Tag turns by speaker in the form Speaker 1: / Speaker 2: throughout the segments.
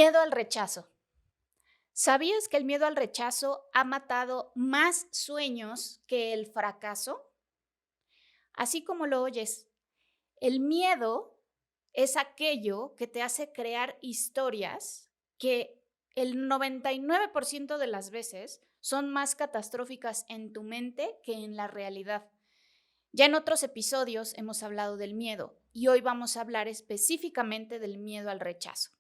Speaker 1: Miedo al rechazo. ¿Sabías que el miedo al rechazo ha matado más sueños que el fracaso? Así como lo oyes, el miedo es aquello que te hace crear historias que el 99% de las veces son más catastróficas en tu mente que en la realidad. Ya en otros episodios hemos hablado del miedo y hoy vamos a hablar específicamente del miedo al rechazo.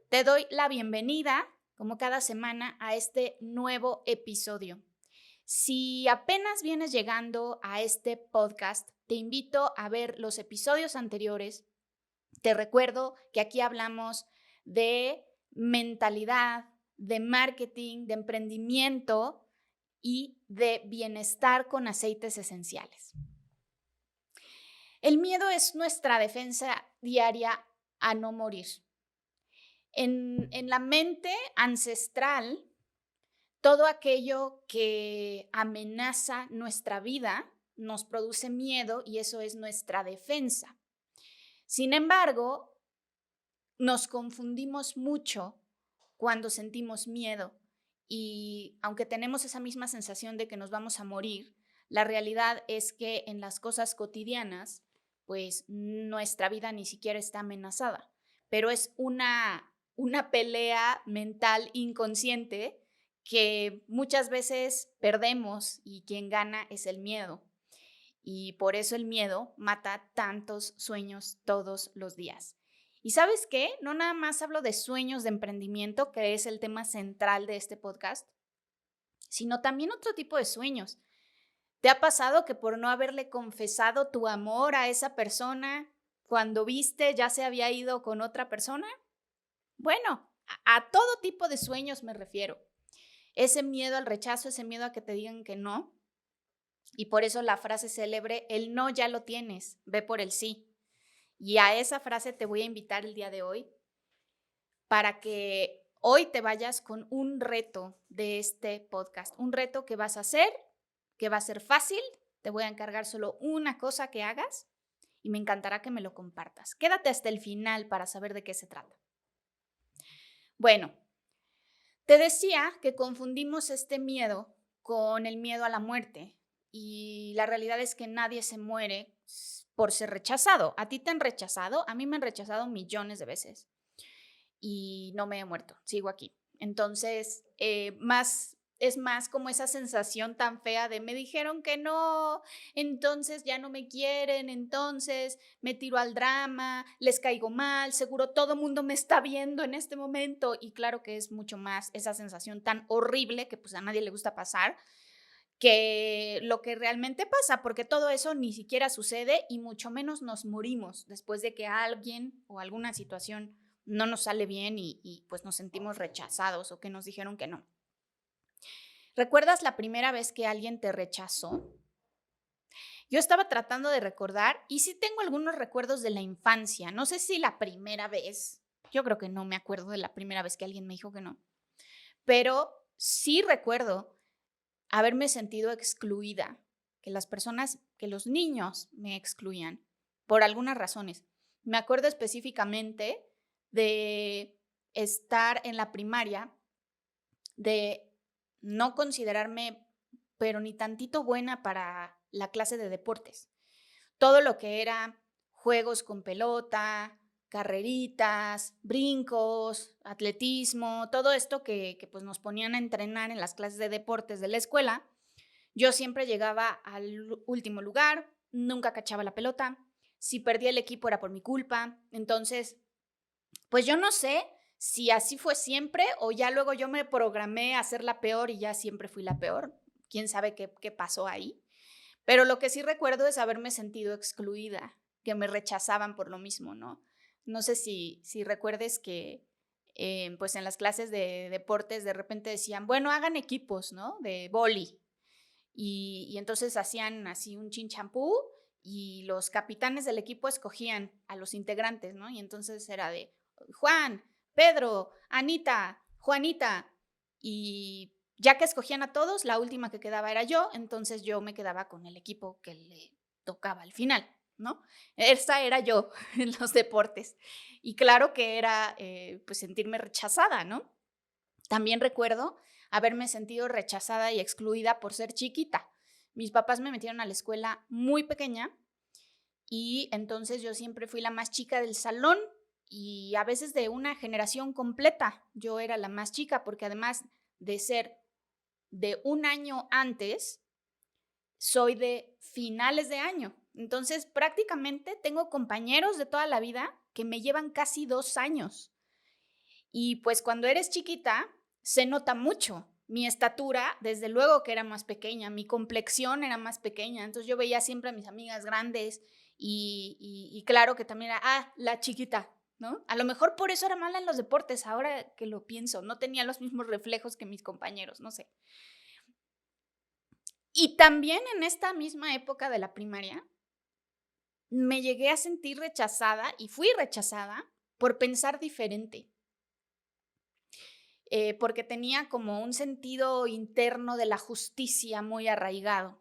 Speaker 1: Te doy la bienvenida, como cada semana, a este nuevo episodio. Si apenas vienes llegando a este podcast, te invito a ver los episodios anteriores. Te recuerdo que aquí hablamos de mentalidad, de marketing, de emprendimiento y de bienestar con aceites esenciales. El miedo es nuestra defensa diaria a no morir. En la mente ancestral, todo aquello que amenaza nuestra vida nos produce miedo y eso es nuestra defensa. Sin embargo, nos confundimos mucho cuando sentimos miedo y aunque tenemos esa misma sensación de que nos vamos a morir, la realidad es que en las cosas cotidianas, pues nuestra vida ni siquiera está amenazada, pero es una pelea mental inconsciente que muchas veces perdemos y quien gana es el miedo. Y por eso el miedo mata tantos sueños todos los días. ¿Y sabes qué? No nada más hablo de sueños de emprendimiento, que es el tema central de este podcast, sino también otro tipo de sueños. ¿Te ha pasado que por no haberle confesado tu amor a esa persona, cuando viste ya se había ido con otra persona? Bueno, a todo tipo de sueños me refiero. Ese miedo al rechazo, ese miedo a que te digan que no. Y por eso la frase célebre, el no ya lo tienes, ve por el sí. Y a esa frase te voy a invitar el día de hoy para que hoy te vayas con un reto de este podcast, un reto que vas a hacer, que va a ser fácil. Te voy a encargar solo una cosa que hagas y me encantará que me lo compartas. Quédate hasta el final para saber de qué se trata. Bueno, te decía que confundimos este miedo con el miedo a la muerte y la realidad es que nadie se muere por ser rechazado. ¿A ti te han rechazado? A mí me han rechazado millones de veces y no me he muerto, sigo aquí. Entonces, es más como esa sensación tan fea de me dijeron que no, entonces ya no me quieren, entonces me tiro al drama, les caigo mal, seguro todo mundo me está viendo en este momento y claro que es mucho más esa sensación tan horrible que pues a nadie le gusta pasar que lo que realmente pasa, porque todo eso ni siquiera sucede y mucho menos nos morimos después de que alguien o alguna situación no nos sale bien y pues nos sentimos rechazados o que nos dijeron que no. ¿Recuerdas la primera vez que alguien te rechazó? Yo estaba tratando de recordar y sí tengo algunos recuerdos de la infancia. No sé si la primera vez, yo creo que no me acuerdo de la primera vez que alguien me dijo que no, pero sí recuerdo haberme sentido excluida, que las personas, que los niños me excluían por algunas razones. Me acuerdo específicamente de estar en la primaria, de no considerarme, pero ni tantito buena para la clase de deportes. Todo lo que era juegos con pelota, carreritas, brincos, atletismo, todo esto que pues nos ponían a entrenar en las clases de deportes de la escuela, yo siempre llegaba al último lugar, nunca cachaba la pelota, si perdía el equipo era por mi culpa, entonces, pues yo no sé si así fue siempre o ya luego yo me programé a ser la peor y ya siempre fui la peor, quién sabe qué pasó ahí, pero lo que sí recuerdo es haberme sentido excluida, que me rechazaban por lo mismo, ¿no? No sé si recuerdes que pues en las clases de deportes de repente decían, bueno, hagan equipos, ¿no? De vóley. Y entonces hacían así un chinchampú y los capitanes del equipo escogían a los integrantes, ¿no? Y entonces era de Juan, Pedro, Anita, Juanita. Y ya que escogían a todos, la última que quedaba era yo, entonces yo me quedaba con el equipo que le tocaba al final, ¿no? Esa era yo en los deportes. Y claro que era, pues, sentirme rechazada, ¿no? También recuerdo haberme sentido rechazada y excluida por ser chiquita. Mis papás me metieron a la escuela muy pequeña y entonces yo siempre fui la más chica del salón y a veces de una generación completa. Yo era la más chica porque además de ser de un año antes, soy de finales de año. Entonces prácticamente tengo compañeros de toda la vida que me llevan casi 2 años. Y pues cuando eres chiquita, se nota mucho. Mi estatura, desde luego que era más pequeña, mi complexión era más pequeña, entonces yo veía siempre a mis amigas grandes y claro que también era, la chiquita, ¿no? A lo mejor por eso era mala en los deportes, ahora que lo pienso, no tenía los mismos reflejos que mis compañeros, no sé. Y también en esta misma época de la primaria, me llegué a sentir rechazada y fui rechazada por pensar diferente. Porque tenía como un sentido interno de la justicia muy arraigado.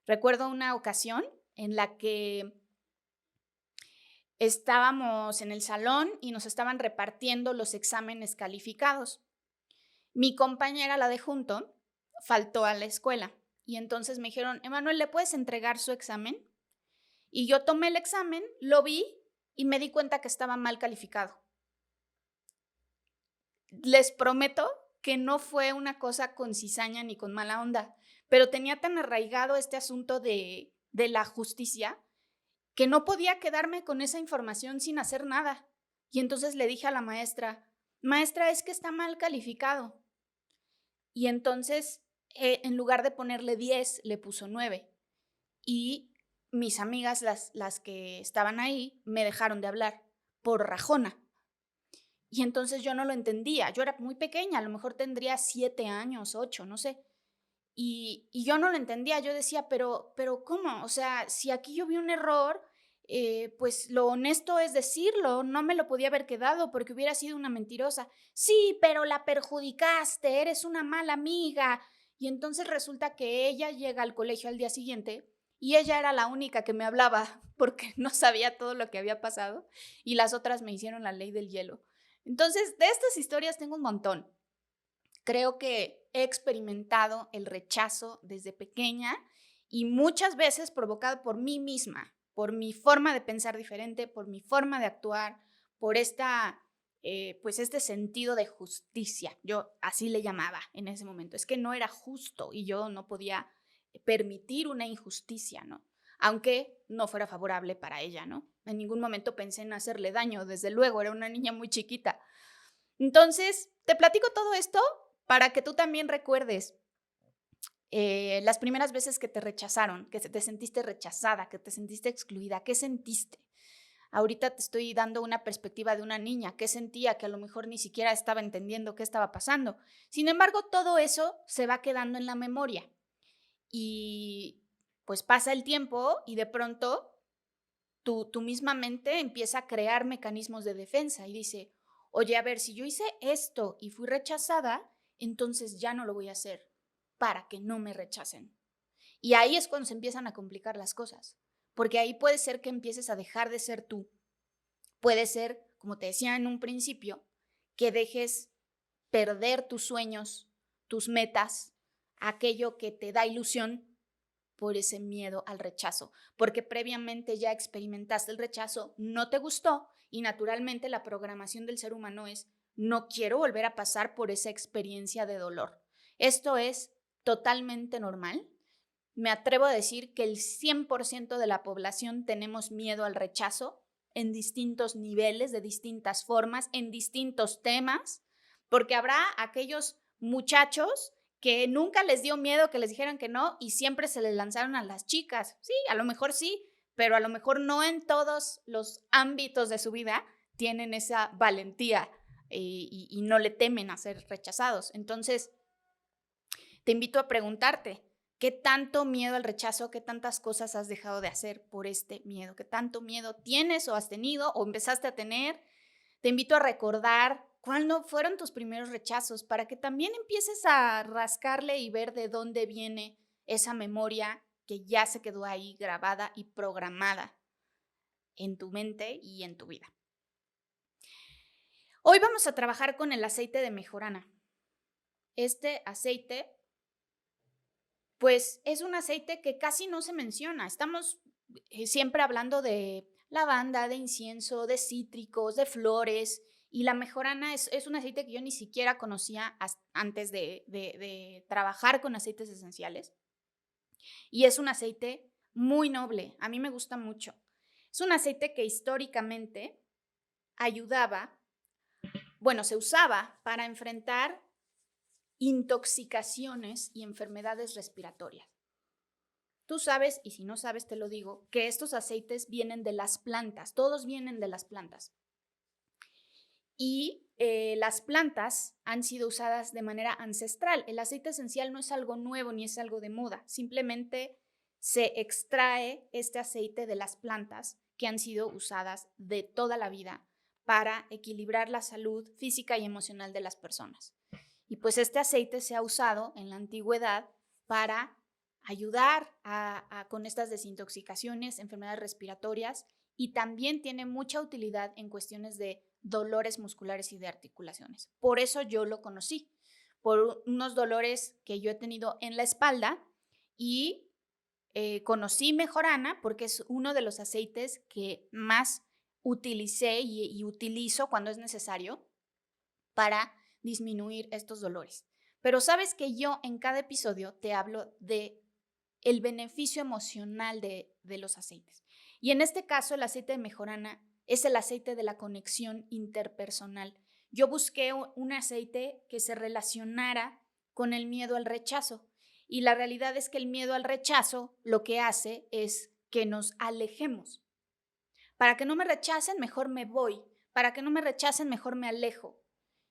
Speaker 1: Recuerdo una ocasión en la que estábamos en el salón y nos estaban repartiendo los exámenes calificados. Mi compañera, la de junto, faltó a la escuela y entonces me dijeron, Emanuel, ¿le puedes entregar su examen? Y yo tomé el examen, lo vi y me di cuenta que estaba mal calificado. Les prometo que no fue una cosa con cizaña ni con mala onda, pero tenía tan arraigado este asunto de la justicia que no podía quedarme con esa información sin hacer nada. Y entonces le dije a la maestra, maestra, es que está mal calificado. Y entonces, en lugar de ponerle 10, le puso 9. Y mis amigas, las que estaban ahí, me dejaron de hablar por rajona. Y entonces yo no lo entendía, yo era muy pequeña, a lo mejor tendría 7 años, 8, no sé. Y yo no lo entendía, yo decía, pero ¿cómo? O sea, si aquí yo vi un error, pues lo honesto es decirlo, no me lo podía haber quedado porque hubiera sido una mentirosa. Sí, pero la perjudicaste, eres una mala amiga. Y entonces resulta que ella llega al colegio al día siguiente y ella era la única que me hablaba porque no sabía todo lo que había pasado y las otras me hicieron la ley del hielo. Entonces, de estas historias tengo un montón. Creo que he experimentado el rechazo desde pequeña y muchas veces provocado por mí misma, por mi forma de pensar diferente, por mi forma de actuar, por pues este sentido de justicia. Yo así le llamaba en ese momento. Es que no era justo y yo no podía permitir una injusticia, ¿no? Aunque no fuera favorable para ella, ¿no? En ningún momento pensé en hacerle daño, desde luego, era una niña muy chiquita. Entonces, te platico todo esto para que tú también recuerdes las primeras veces que te rechazaron, que te sentiste rechazada, que te sentiste excluida. ¿Qué sentiste? Ahorita te estoy dando una perspectiva de una niña. ¿Qué sentía? Que a lo mejor ni siquiera estaba entendiendo qué estaba pasando. Sin embargo, todo eso se va quedando en la memoria. Y pues pasa el tiempo y de pronto tu misma mente empieza a crear mecanismos de defensa y dice, oye, a ver, si yo hice esto y fui rechazada, entonces ya no lo voy a hacer para que no me rechacen. Y ahí es cuando se empiezan a complicar las cosas, porque ahí puede ser que empieces a dejar de ser tú. Puede ser, como te decía en un principio, que dejes perder tus sueños, tus metas, aquello que te da ilusión por ese miedo al rechazo, porque previamente ya experimentaste el rechazo, no te gustó y naturalmente la programación del ser humano es no quiero volver a pasar por esa experiencia de dolor. Esto es totalmente normal. Me atrevo a decir que el 100% de la población tenemos miedo al rechazo en distintos niveles, de distintas formas, en distintos temas, porque habrá aquellos muchachos que nunca les dio miedo que les dijeran que no y siempre se les lanzaron a las chicas. Sí, a lo mejor sí, pero a lo mejor no en todos los ámbitos de su vida tienen esa valentía y no le temen a ser rechazados. Entonces, te invito a preguntarte, ¿qué tanto miedo al rechazo, qué tantas cosas has dejado de hacer por este miedo? ¿Qué tanto miedo tienes o has tenido o empezaste a tener? Te invito a recordar cuándo fueron tus primeros rechazos para que también empieces a rascarle y ver de dónde viene esa memoria que ya se quedó ahí grabada y programada en tu mente y en tu vida. Hoy vamos a trabajar con el aceite de mejorana. Este aceite, pues es un aceite que casi no se menciona. Estamos siempre hablando de lavanda, de incienso, de cítricos, de flores, y la mejorana es un aceite que yo ni siquiera conocía antes de trabajar con aceites esenciales. Y es un aceite muy noble, a mí me gusta mucho. Es un aceite que históricamente se usaba para enfrentar intoxicaciones y enfermedades respiratorias. Tú sabes, y si no sabes te lo digo, que estos aceites vienen de las plantas, todos vienen de las plantas. Y las plantas han sido usadas de manera ancestral. El aceite esencial no es algo nuevo ni es algo de moda, simplemente se extrae este aceite de las plantas que han sido usadas de toda la vida para equilibrar la salud física y emocional de las personas. Y pues este aceite se ha usado en la antigüedad para ayudar con estas desintoxicaciones, enfermedades respiratorias, y también tiene mucha utilidad en cuestiones de dolores musculares y de articulaciones. Por eso yo lo conocí, por unos dolores que yo he tenido en la espalda, y conocí Mejorana porque es uno de los aceites que más utilicé y utilizo cuando es necesario para disminuir estos dolores. Pero sabes que yo en cada episodio te hablo de el beneficio emocional de los aceites. Y en este caso, el aceite de mejorana es el aceite de la conexión interpersonal. Yo busqué un aceite que se relacionara con el miedo al rechazo. Y la realidad es que el miedo al rechazo lo que hace es que nos alejemos. Para que no me rechacen, mejor me voy. Para que no me rechacen, mejor me alejo.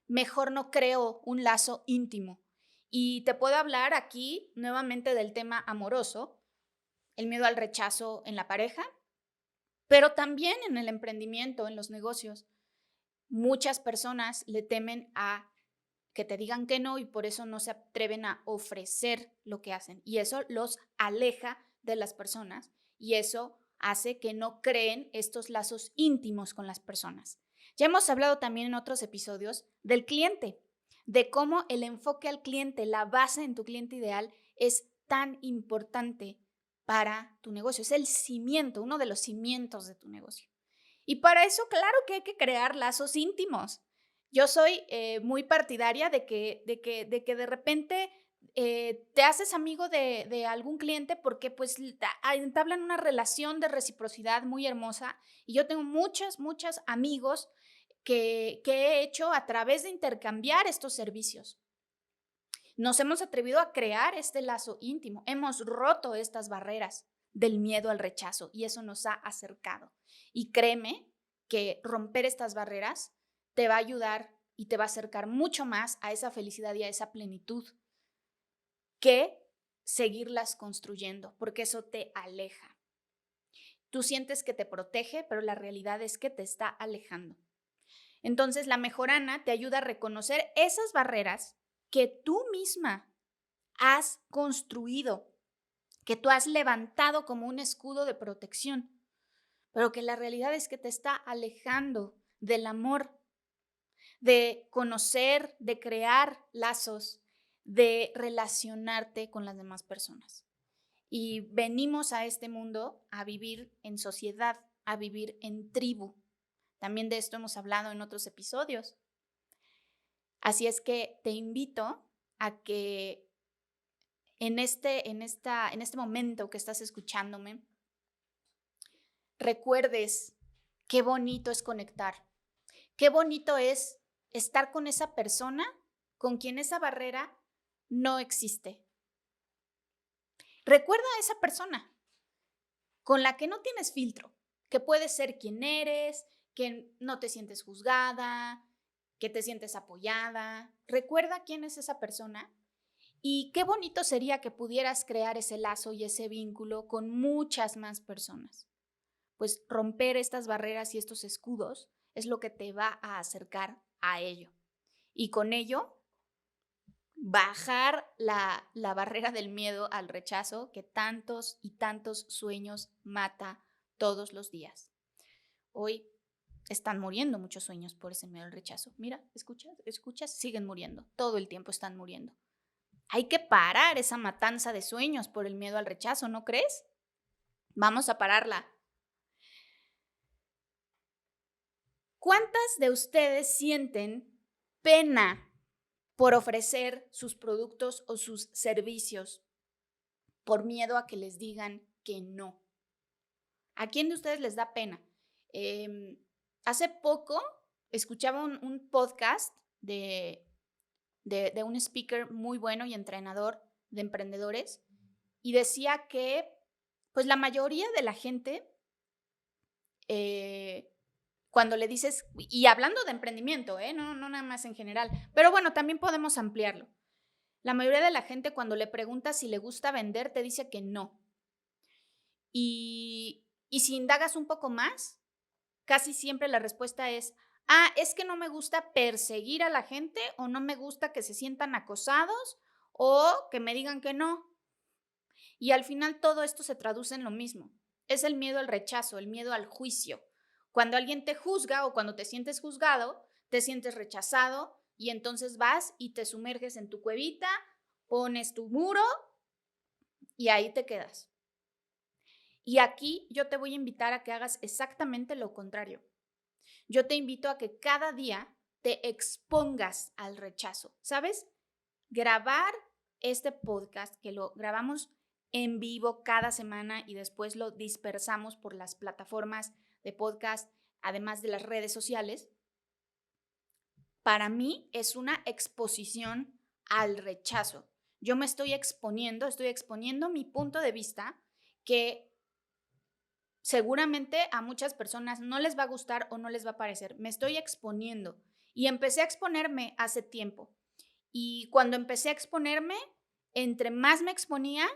Speaker 1: Mejor no creo un lazo íntimo. Y te puedo hablar aquí nuevamente del tema amoroso, el miedo al rechazo en la pareja, pero también en el emprendimiento, en los negocios. Muchas personas le temen a que te digan que no y por eso no se atreven a ofrecer lo que hacen. Y eso los aleja de las personas y eso hace que no creen estos lazos íntimos con las personas. Ya hemos hablado también en otros episodios del cliente, de cómo el enfoque al cliente, la base en tu cliente ideal es tan importante para tu negocio. Es el cimiento, uno de los cimientos de tu negocio. Y para eso, claro que hay que crear lazos íntimos. Yo soy muy partidaria de que de repente te haces amigo de algún cliente porque pues entablan una relación de reciprocidad muy hermosa. Y yo tengo muchos amigos que he hecho a través de intercambiar estos servicios. Nos hemos atrevido a crear este lazo íntimo. Hemos roto estas barreras del miedo al rechazo y eso nos ha acercado. Y créeme que romper estas barreras te va a ayudar y te va a acercar mucho más a esa felicidad y a esa plenitud que seguirlas construyendo, porque eso te aleja. Tú sientes que te protege, pero la realidad es que te está alejando. Entonces, la mejorana te ayuda a reconocer esas barreras que tú misma has construido, que tú has levantado como un escudo de protección, pero que la realidad es que te está alejando del amor, de conocer, de crear lazos, de relacionarte con las demás personas. Y venimos a este mundo a vivir en sociedad, a vivir en tribu. También de esto hemos hablado en otros episodios. Así es que te invito a que en este momento que estás escuchándome, recuerdes qué bonito es conectar, qué bonito es estar con esa persona con quien esa barrera no existe. Recuerda a esa persona con la que no tienes filtro, que puedes ser quien eres, que no te sientes juzgada, que te sientes apoyada. Recuerda quién es esa persona y qué bonito sería que pudieras crear ese lazo y ese vínculo con muchas más personas. Pues romper estas barreras y estos escudos es lo que te va a acercar a ello. Y con ello, bajar la barrera del miedo al rechazo que tantos y tantos sueños mata todos los días. hoy están muriendo muchos sueños por ese miedo al rechazo. Mira, escuchas, siguen muriendo, todo el tiempo están muriendo. Hay que parar esa matanza de sueños por el miedo al rechazo, ¿no crees? Vamos a pararla. ¿Cuántas de ustedes sienten pena por ofrecer sus productos o sus servicios por miedo a que les digan que no? ¿A quién de ustedes les da pena? Hace poco escuchaba un podcast de un speaker muy bueno y entrenador de emprendedores y decía que pues la mayoría de la gente cuando le dices, y hablando de emprendimiento, no nada más en general, pero bueno, también podemos ampliarlo. La mayoría de la gente cuando le preguntas si le gusta vender te dice que no. Y si indagas un poco más, casi siempre la respuesta es, es que no me gusta perseguir a la gente o no me gusta que se sientan acosados o que me digan que no. Y al final todo esto se traduce en lo mismo. Es el miedo al rechazo, el miedo al juicio. Cuando alguien te juzga o cuando te sientes juzgado, te sientes rechazado y entonces vas y te sumerges en tu cuevita, pones tu muro y ahí te quedas. Y aquí yo te voy a invitar a que hagas exactamente lo contrario. Yo te invito a que cada día te expongas al rechazo, ¿sabes? Grabar este podcast, que lo grabamos en vivo cada semana y después lo dispersamos por las plataformas de podcast, además de las redes sociales, para mí es una exposición al rechazo. Yo me estoy exponiendo mi punto de vista que seguramente a muchas personas no les va a gustar o no les va a parecer. Me estoy exponiendo y empecé a exponerme hace tiempo. Y cuando empecé a exponerme, entre más me exponía,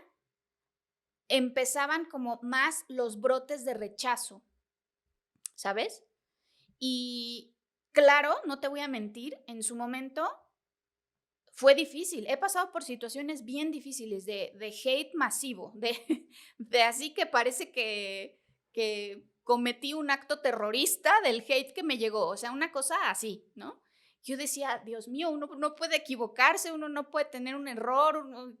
Speaker 1: empezaban como más los brotes de rechazo, ¿sabes? Y claro, no te voy a mentir, en su momento fue difícil. He pasado por situaciones bien difíciles de hate masivo, de así que parece que cometí un acto terrorista del hate que me llegó, o sea, una cosa así, ¿no? Yo decía, Dios mío, uno no puede equivocarse, uno no puede tener un error,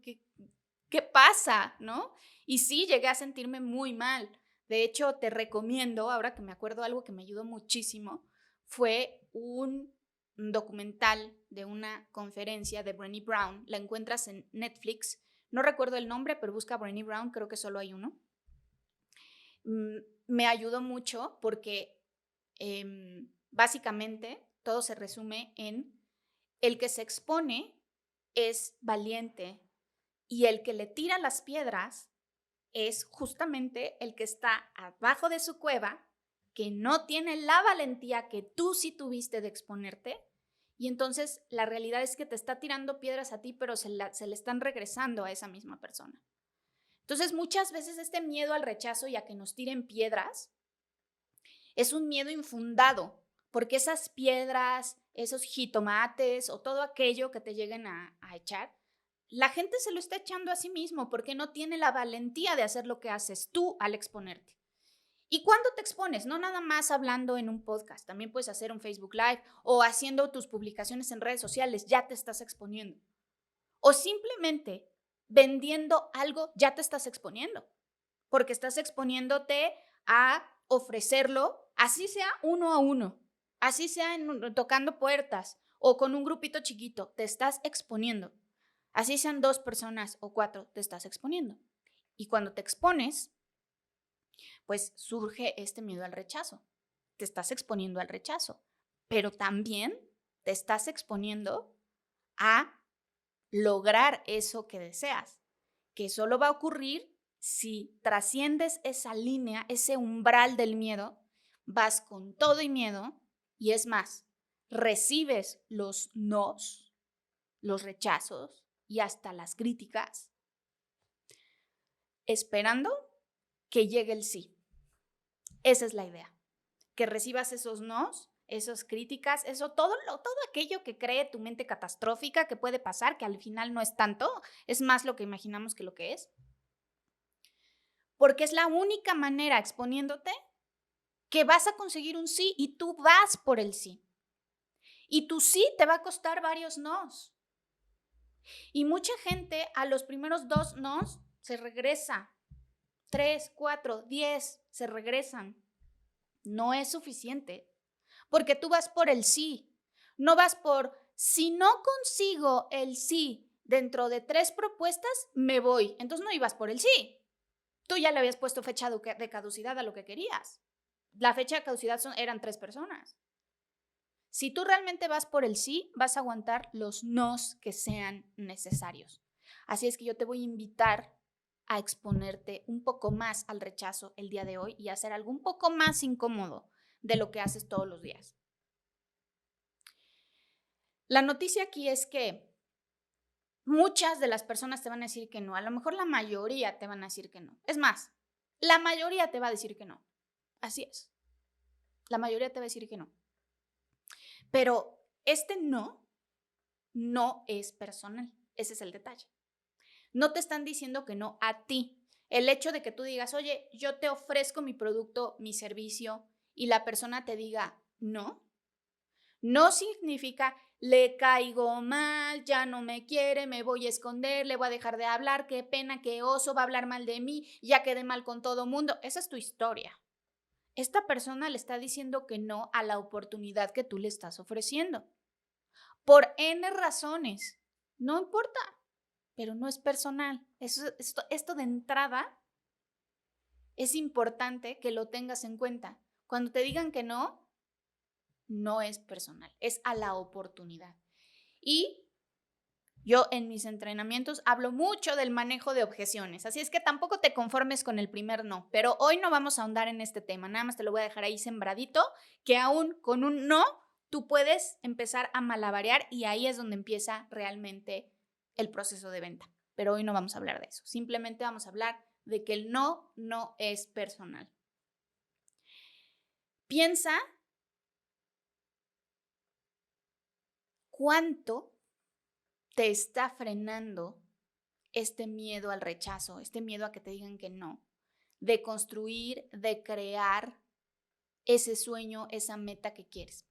Speaker 1: ¿qué pasa, no? Y sí, llegué a sentirme muy mal. De hecho, te recomiendo, ahora que me acuerdo, algo que me ayudó muchísimo, fue un documental de una conferencia de Brené Brown. La encuentras en Netflix. No recuerdo el nombre, pero busca Brené Brown, creo que solo hay uno. Me ayudó mucho porque básicamente todo se resume en el que se expone es valiente y el que le tira las piedras es justamente el que está abajo de su cueva, que no tiene la valentía que tú sí tuviste de exponerte, y entonces la realidad es que te está tirando piedras a ti, pero se le están regresando a esa misma persona. Entonces muchas veces este miedo al rechazo y a que nos tiren piedras es un miedo infundado, porque esas piedras, esos jitomates o todo aquello que te lleguen a echar, la gente se lo está echando a sí mismo porque no tiene la valentía de hacer lo que haces tú al exponerte. ¿Y cuándo te expones? No nada más hablando en un podcast, también puedes hacer un Facebook Live o haciendo tus publicaciones en redes sociales, ya te estás exponiendo. O simplemente vendiendo algo, ya te estás exponiendo, porque estás exponiéndote a ofrecerlo, así sea uno a uno, así sea tocando puertas o con un grupito chiquito, te estás exponiendo. Así sean 2 personas o 4, te estás exponiendo. Y cuando te expones, pues surge este miedo al rechazo. Te estás exponiendo al rechazo, pero también te estás exponiendo a lograr eso que deseas, que solo va a ocurrir si trasciendes esa línea, ese umbral del miedo, vas con todo y miedo y es más, recibes los nos, los rechazos y hasta las críticas, esperando que llegue el sí. Esa es la idea, que recibas esos nos, esas críticas, todo aquello que cree tu mente catastrófica que puede pasar, que al final no es tanto, es más lo que imaginamos que lo que es. Porque es la única manera exponiéndote que vas a conseguir un sí y tú vas por el sí. Y tu sí te va a costar varios nos. Y mucha gente a los primeros 2 nos se regresa. 3, 4, 10 se regresan. No es suficiente. Porque tú vas por el sí. No vas por, si no consigo el sí dentro de 3 propuestas, me voy. Entonces no ibas por el sí. Tú ya le habías puesto fecha de caducidad a lo que querías. La fecha de caducidad eran 3 personas. Si tú realmente vas por el sí, vas a aguantar los nos que sean necesarios. Así es que yo te voy a invitar a exponerte un poco más al rechazo el día de hoy y hacer algo un poco más incómodo de lo que haces todos los días. La noticia aquí es que muchas de las personas te van a decir que no. A lo mejor la mayoría te van a decir que no. Es más, la mayoría te va a decir que no. Así es. La mayoría te va a decir que no. Pero este no es personal. Ese es el detalle. No te están diciendo que no a ti. El hecho de que tú digas, oye, yo te ofrezco mi producto, mi servicio, y la persona te diga no, no significa le caigo mal, ya no me quiere, me voy a esconder, le voy a dejar de hablar, qué pena, qué oso, va a hablar mal de mí, ya quedé mal con todo mundo. Esa es tu historia. Esta persona le está diciendo que no a la oportunidad que tú le estás ofreciendo. Por N razones. No importa, pero no es personal. Esto de entrada es importante que lo tengas en cuenta. Cuando te digan que no, no es personal, es a la oportunidad. Y yo en mis entrenamientos hablo mucho del manejo de objeciones, así es que tampoco te conformes con el primer no, pero hoy no vamos a ahondar en este tema, nada más te lo voy a dejar ahí sembradito, que aún con un no, tú puedes empezar a malabarear y ahí es donde empieza realmente el proceso de venta. Pero hoy no vamos a hablar de eso, simplemente vamos a hablar de que el no es personal. Piensa cuánto te está frenando este miedo al rechazo, este miedo a que te digan que no, de construir, de crear ese sueño, esa meta que quieres.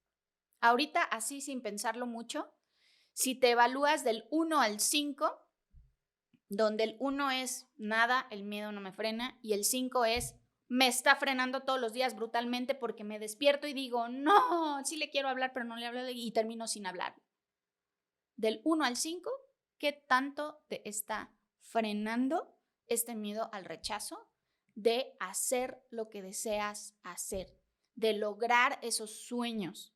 Speaker 1: Ahorita, así sin pensarlo mucho, si te evalúas del 1 al 5, donde el 1 es nada, el miedo no me frena, y el 5 es me está frenando todos los días brutalmente porque me despierto y digo, no, sí le quiero hablar, pero no le hablo y termino sin hablar. Del 1 al 5, ¿qué tanto te está frenando este miedo al rechazo de hacer lo que deseas hacer, de lograr esos sueños,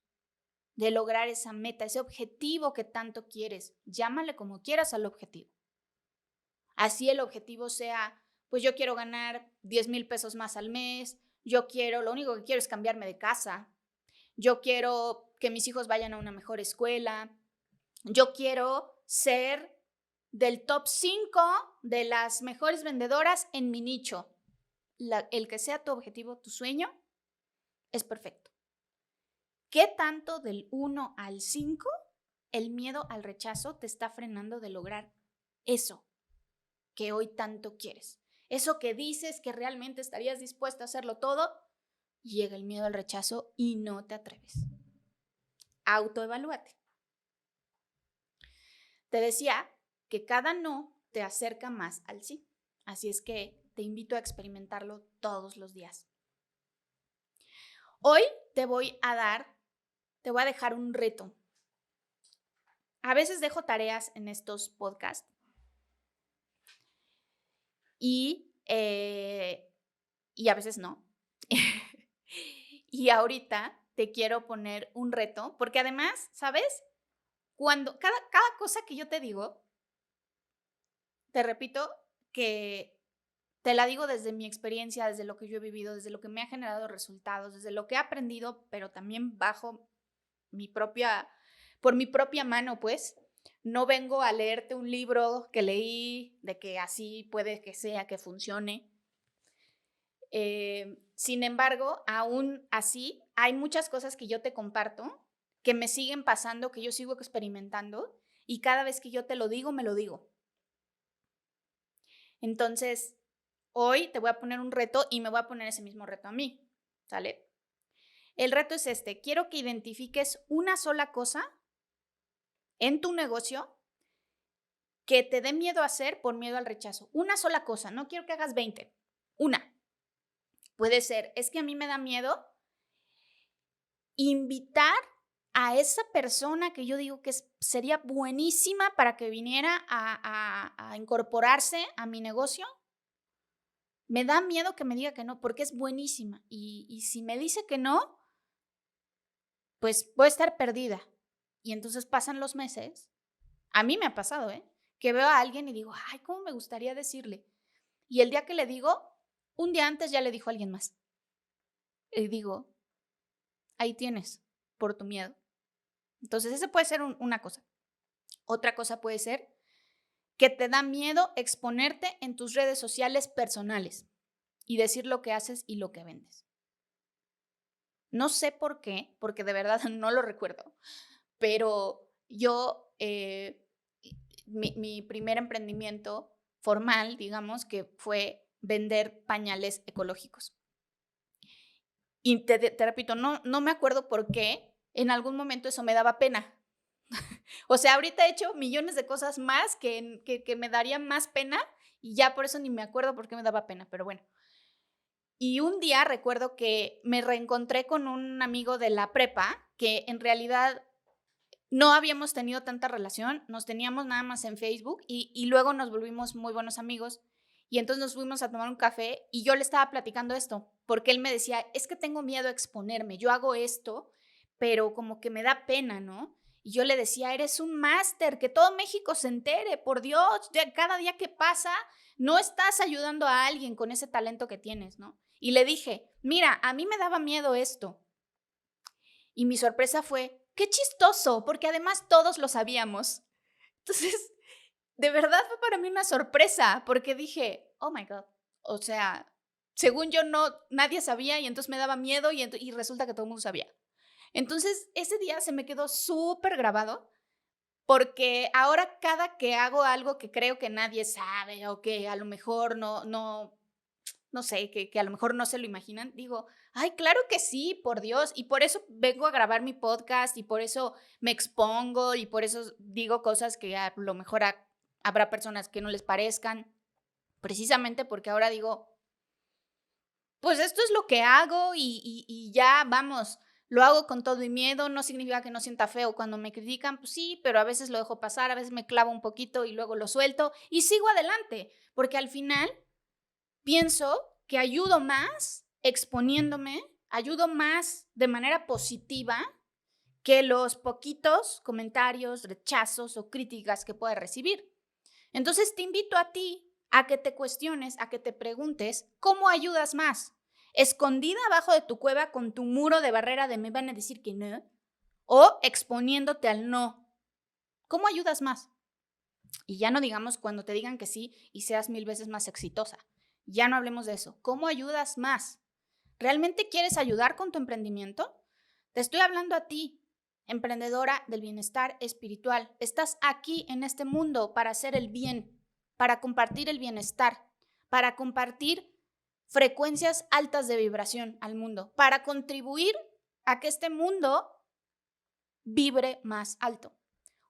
Speaker 1: de lograr esa meta, ese objetivo que tanto quieres? Llámale como quieras al objetivo. Así el objetivo sea, pues yo quiero ganar 10,000 pesos más al mes, lo único que quiero es cambiarme de casa, yo quiero que mis hijos vayan a una mejor escuela, yo quiero ser del top 5 de las mejores vendedoras en mi nicho. El que sea tu objetivo, tu sueño, es perfecto. ¿Qué tanto del 1 al 5 el miedo al rechazo te está frenando de lograr eso que hoy tanto quieres? Eso que dices que realmente estarías dispuesta a hacerlo todo, y llega el miedo al rechazo y no te atreves. Autoevalúate. Te decía que cada no te acerca más al sí. Así es que te invito a experimentarlo todos los días. Hoy te voy a dejar un reto. A veces dejo tareas en estos podcasts y a veces no. Y ahorita te quiero poner un reto, porque además, ¿sabes? Cuando cada cosa que yo te digo, te repito que te la digo desde mi experiencia, desde lo que yo he vivido, desde lo que me ha generado resultados, desde lo que he aprendido, pero también por mi propia mano, pues. No vengo a leerte un libro que leí de que así puede que sea, que funcione. Sin embargo, aún así, hay muchas cosas que yo te comparto, que me siguen pasando, que yo sigo experimentando, y cada vez que yo te lo digo, me lo digo. Entonces, hoy te voy a poner un reto y me voy a poner ese mismo reto a mí, ¿sale? El reto es este, quiero que identifiques una sola cosa en tu negocio que te dé miedo a hacer por miedo al rechazo. Una sola cosa, no quiero que hagas 20. Una. Puede ser, es que a mí me da miedo invitar a esa persona que yo digo que sería buenísima para que viniera a incorporarse a mi negocio. Me da miedo que me diga que no, porque es buenísima. Y si me dice que no, pues voy a estar perdida. Y entonces pasan los meses. A mí me ha pasado, que veo a alguien y digo, ay, ¿cómo me gustaría decirle? Y el día que le digo, un día antes ya le dijo a alguien más. Y digo, ahí tienes, por tu miedo. Entonces, esa puede ser una cosa. Otra cosa puede ser que te da miedo exponerte en tus redes sociales personales y decir lo que haces y lo que vendes. No sé por qué, porque de verdad no lo recuerdo, pero yo, mi primer emprendimiento formal, digamos, que fue vender pañales ecológicos. Y te repito, no me acuerdo por qué, en algún momento eso me daba pena. O sea, ahorita he hecho millones de cosas más que me darían más pena y ya por eso ni me acuerdo por qué me daba pena, pero bueno. Y un día recuerdo que me reencontré con un amigo de la prepa que en realidad no habíamos tenido tanta relación, nos teníamos nada más en Facebook y luego nos volvimos muy buenos amigos y entonces nos fuimos a tomar un café y yo le estaba platicando esto, porque él me decía, es que tengo miedo a exponerme, yo hago esto, pero como que me da pena, ¿no? Y yo le decía, eres un máster, que todo México se entere, por Dios, cada día que pasa, no estás ayudando a alguien con ese talento que tienes, ¿no? Y le dije, mira, a mí me daba miedo esto. Y mi sorpresa fue, qué chistoso, porque además todos lo sabíamos. Entonces, de verdad fue para mí una sorpresa, porque dije, oh my God, o sea, según yo nadie sabía y entonces me daba miedo y resulta que todo el mundo sabía. Entonces, ese día se me quedó súper grabado porque ahora cada que hago algo que creo que nadie sabe o que a lo mejor no sé, que a lo mejor no se lo imaginan, digo, ay, claro que sí, por Dios, y por eso vengo a grabar mi podcast y por eso me expongo y por eso digo cosas que a lo mejor habrá personas que no les parezcan, precisamente porque ahora digo, pues esto es lo que hago y ya, vamos, lo hago con todo y miedo, no significa que no sienta feo cuando me critican, pues sí, pero a veces lo dejo pasar, a veces me clavo un poquito y luego lo suelto y sigo adelante, porque al final pienso que ayudo más exponiéndome, ayudo más de manera positiva que los poquitos comentarios, rechazos o críticas que pueda recibir. Entonces te invito a ti a que te cuestiones, a que te preguntes, ¿cómo ayudas más? ¿Escondida abajo de tu cueva con tu muro de barrera de me van a decir que no? ¿O exponiéndote al no? ¿Cómo ayudas más? Y ya no digamos cuando te digan que sí y seas 1000 veces más exitosa. Ya no hablemos de eso. ¿Cómo ayudas más? ¿Realmente quieres ayudar con tu emprendimiento? Te estoy hablando a ti, emprendedora del bienestar espiritual. Estás aquí en este mundo para hacer el bien, para compartir el bienestar, para compartir frecuencias altas de vibración al mundo, para contribuir a que este mundo vibre más alto.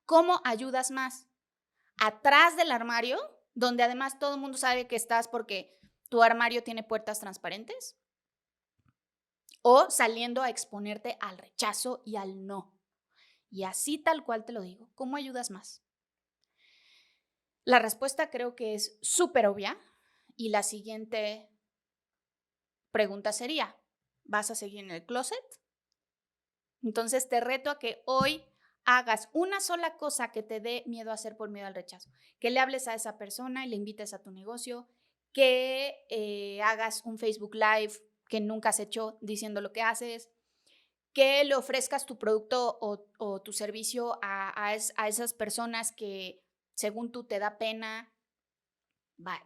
Speaker 1: ¿Cómo ayudas más? Atrás del armario, donde además todo el mundo sabe que estás porque tu armario tiene puertas transparentes, o saliendo a exponerte al rechazo y al no. Y así tal cual te lo digo, ¿cómo ayudas más? La respuesta creo que es súper obvia y la siguiente pregunta sería, ¿vas a seguir en el closet? Entonces te reto a que hoy hagas una sola cosa que te dé miedo a hacer por miedo al rechazo, que le hables a esa persona y le invites a tu negocio, que hagas un Facebook Live que nunca has hecho diciendo lo que haces, que le ofrezcas tu producto o tu servicio a esas personas que según tú te da pena,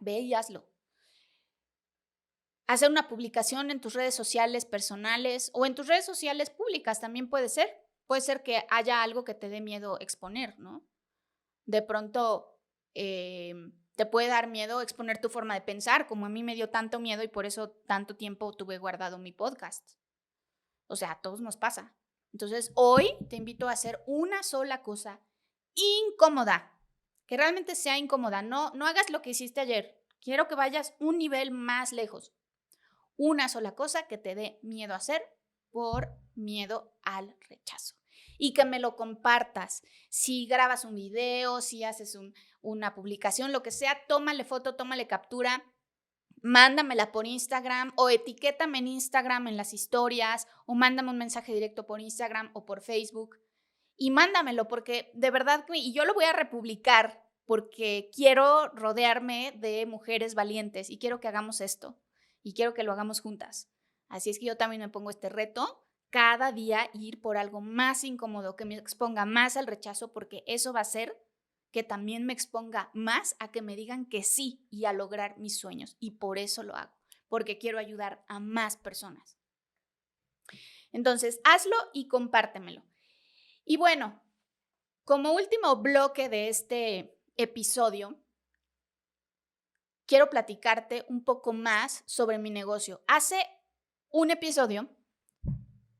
Speaker 1: ve y hazlo. Hacer una publicación en tus redes sociales personales o en tus redes sociales públicas también puede ser. Puede ser que haya algo que te dé miedo exponer, ¿no? De pronto te puede dar miedo exponer tu forma de pensar, como a mí me dio tanto miedo y por eso tanto tiempo tuve guardado mi podcast. O sea, a todos nos pasa. Entonces, hoy te invito a hacer una sola cosa incómoda, que realmente sea incómoda. No hagas lo que hiciste ayer. Quiero que vayas un nivel más lejos. Una sola cosa que te dé miedo a hacer por miedo al rechazo. Y que me lo compartas. Si grabas un video, si haces una publicación, lo que sea, tómale foto, tómale captura, mándamela por Instagram o etiquétame en Instagram en las historias o mándame un mensaje directo por Instagram o por Facebook y mándamelo porque de verdad, y yo lo voy a republicar porque quiero rodearme de mujeres valientes y quiero que hagamos esto y quiero que lo hagamos juntas. Así es que yo también me pongo este reto, cada día ir por algo más incómodo, que me exponga más al rechazo porque eso va a hacer que también me exponga más a que me digan que sí y a lograr mis sueños. Y por eso lo hago, porque quiero ayudar a más personas. Entonces, hazlo y compártemelo. Y bueno, como último bloque de este episodio, quiero platicarte un poco más sobre mi negocio. Hace un episodio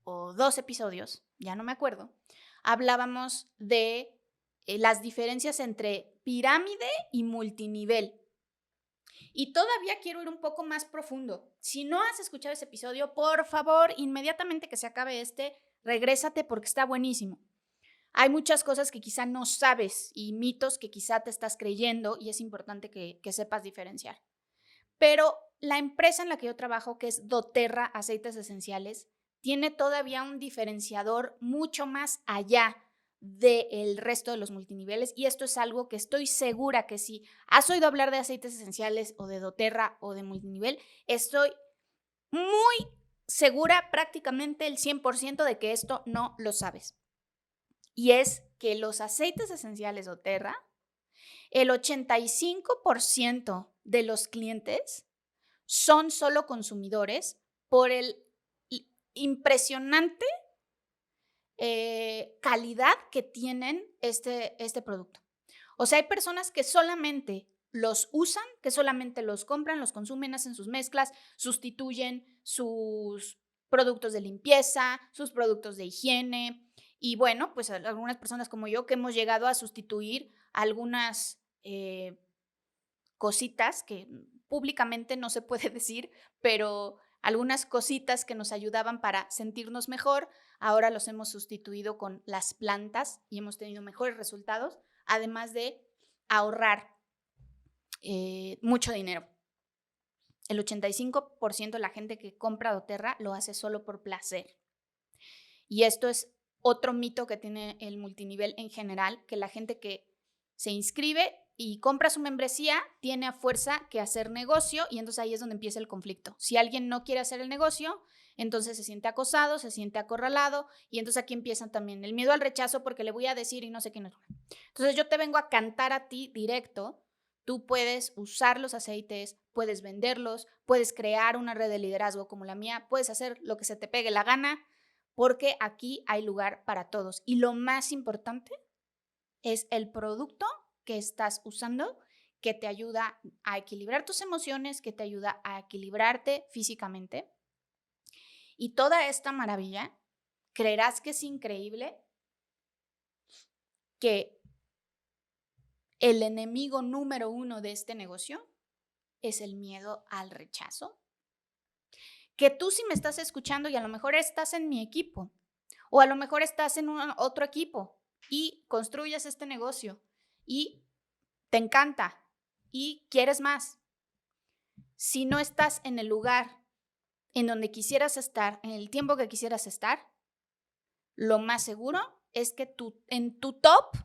Speaker 1: o 2 episodios, ya no me acuerdo, hablábamos de las diferencias entre pirámide y multinivel. Y todavía quiero ir un poco más profundo. Si no has escuchado ese episodio, por favor, inmediatamente que se acabe regrésate porque está buenísimo. Hay muchas cosas que quizá no sabes y mitos que quizá te estás creyendo y es importante que sepas diferenciar. Pero la empresa en la que yo trabajo, que es doTERRA Aceites Esenciales, tiene todavía un diferenciador mucho más allá del resto de los multiniveles y esto es algo que estoy segura que si has oído hablar de aceites esenciales o de doTERRA o de multinivel, estoy muy segura, prácticamente el 100% de que esto no lo sabes. Y es que los aceites esenciales doTERRA, el 85% de los clientes son solo consumidores por el impresionante calidad que tienen este producto. O sea, hay personas que solamente los usan, que solamente los compran, los consumen, hacen sus mezclas, sustituyen sus productos de limpieza, sus productos de higiene. Y bueno, pues algunas personas como yo que hemos llegado a sustituir algunas cositas que públicamente no se puede decir, pero algunas cositas que nos ayudaban para sentirnos mejor, ahora los hemos sustituido con las plantas y hemos tenido mejores resultados, además de ahorrar mucho dinero. El 85% de la gente que compra doTERRA lo hace solo por placer. Y esto es otro mito que tiene el multinivel en general, que la gente que se inscribe y compra su membresía tiene a fuerza que hacer negocio y entonces ahí es donde empieza el conflicto. Si alguien no quiere hacer el negocio, entonces se siente acosado, se siente acorralado y entonces aquí empieza también el miedo al rechazo porque le voy a decir y no sé qué no. Entonces yo te vengo a cantar a ti directo. Tú puedes usar los aceites, puedes venderlos, puedes crear una red de liderazgo como la mía, puedes hacer lo que se te pegue la gana porque aquí hay lugar para todos. Y lo más importante es el producto que estás usando que te ayuda a equilibrar tus emociones, que te ayuda a equilibrarte físicamente. Y toda esta maravilla, creerás que es increíble que el enemigo número 1 de este negocio es el miedo al rechazo. Que tú si me estás escuchando y a lo mejor estás en mi equipo o a lo mejor estás en otro equipo y construyes este negocio y te encanta y quieres más. Si no estás en el lugar en donde quisieras estar, en el tiempo que quisieras estar, lo más seguro es que en tu top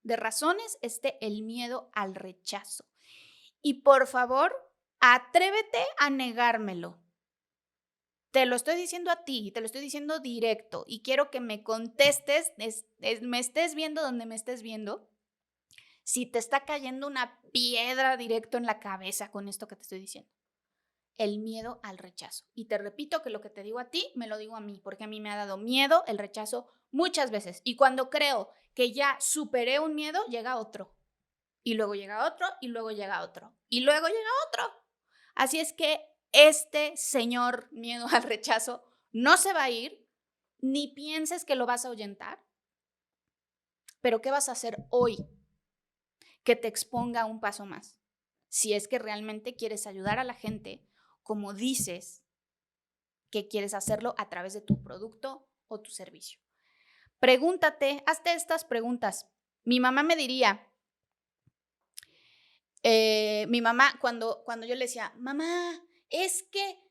Speaker 1: de razones esté el miedo al rechazo. Y por favor, atrévete a negármelo. Te lo estoy diciendo a ti, te lo estoy diciendo directo y quiero que me contestes, me estés viendo donde me estés viendo, si te está cayendo una piedra directo en la cabeza con esto que te estoy diciendo. El miedo al rechazo. Y te repito que lo que te digo a ti, me lo digo a mí, porque a mí me ha dado miedo el rechazo muchas veces. Y cuando creo que ya superé un miedo, llega otro. Y luego llega otro, y luego llega otro. Y luego llega otro. Así es que este señor miedo al rechazo no se va a ir ni pienses que lo vas a ahuyentar, pero ¿qué vas a hacer hoy que te exponga un paso más? Si es que realmente quieres ayudar a la gente, como dices que quieres hacerlo a través de tu producto o tu servicio. Pregúntate, hazte estas preguntas. Mi mamá me diría, mi mamá, cuando yo le decía, mamá, es que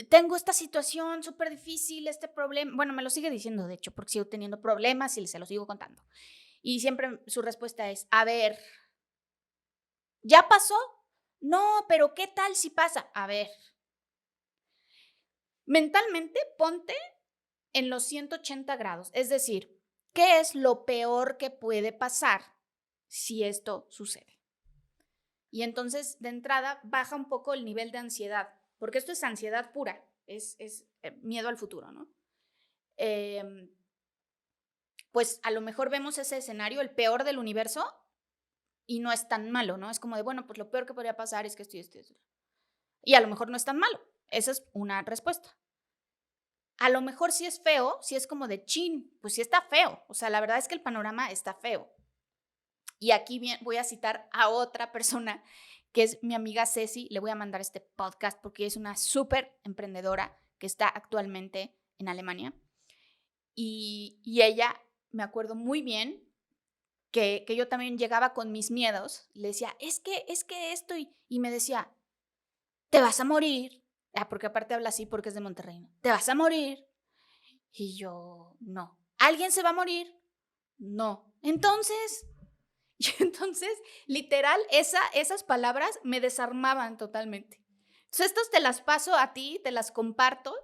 Speaker 1: tengo esta situación súper difícil, este problema, bueno, me lo sigue diciendo, de hecho, porque sigo teniendo problemas y se los sigo contando. Y siempre su respuesta es, a ver, ¿ya pasó? No, pero ¿qué tal si pasa? A ver, mentalmente ponte en los 180 grados, es decir, ¿qué es lo peor que puede pasar si esto sucede? Y entonces, de entrada, baja un poco el nivel de ansiedad, porque esto es ansiedad pura, es miedo al futuro, ¿no? Em, pues a lo mejor vemos ese escenario, el peor del universo, y no es tan malo, ¿no? Es como de, bueno, pues lo peor que podría pasar es que esto y esto y esto. Y a lo mejor no es tan malo. Esa es una respuesta. A lo mejor sí es feo, sí es como de chin, pues sí está feo. O sea, la verdad es que el panorama está feo. Y aquí voy a citar a otra persona que es mi amiga Ceci. Le voy a mandar este podcast porque es una súper emprendedora que está actualmente en Alemania. Y ella, me acuerdo muy bien que yo también llegaba con mis miedos. Le decía, es que esto. Y me decía, te vas a morir. Ah, porque aparte habla así porque es de Monterrey, ¿no? Te vas a morir. Y yo, no. ¿Alguien se va a morir? No. Entonces, y entonces, literal, esas palabras me desarmaban totalmente. Entonces, estas te las paso a ti, te las comparto.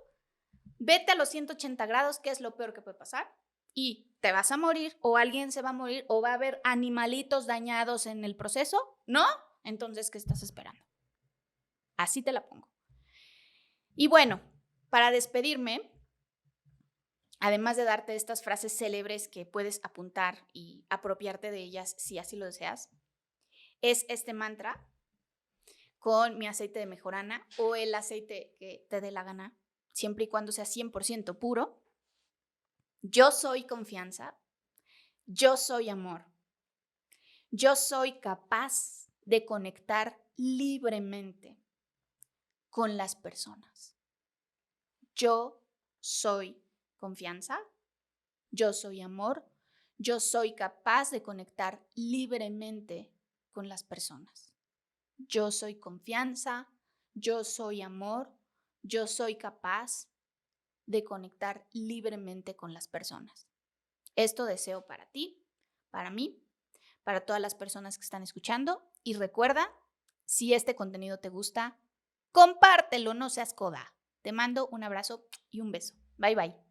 Speaker 1: Vete a los 180 grados, ¿qué es lo peor que puede pasar? Y te vas a morir, o alguien se va a morir, o va a haber animalitos dañados en el proceso, ¿no? Entonces, ¿qué estás esperando? Así te la pongo. Y bueno, para despedirme, además de darte estas frases célebres que puedes apuntar y apropiarte de ellas si así lo deseas, es este mantra con mi aceite de mejorana o el aceite que te dé la gana, siempre y cuando sea 100% puro. Yo soy confianza, yo soy amor, yo soy capaz de conectar libremente con las personas. Yo soy confianza, yo soy amor, yo soy capaz de conectar libremente con las personas. Yo soy confianza, yo soy amor, yo soy capaz de conectar libremente con las personas. Esto deseo para ti, para mí, para todas las personas que están escuchando. Y recuerda, si este contenido te gusta, compártelo, no seas coda. Te mando un abrazo y un beso. Bye bye.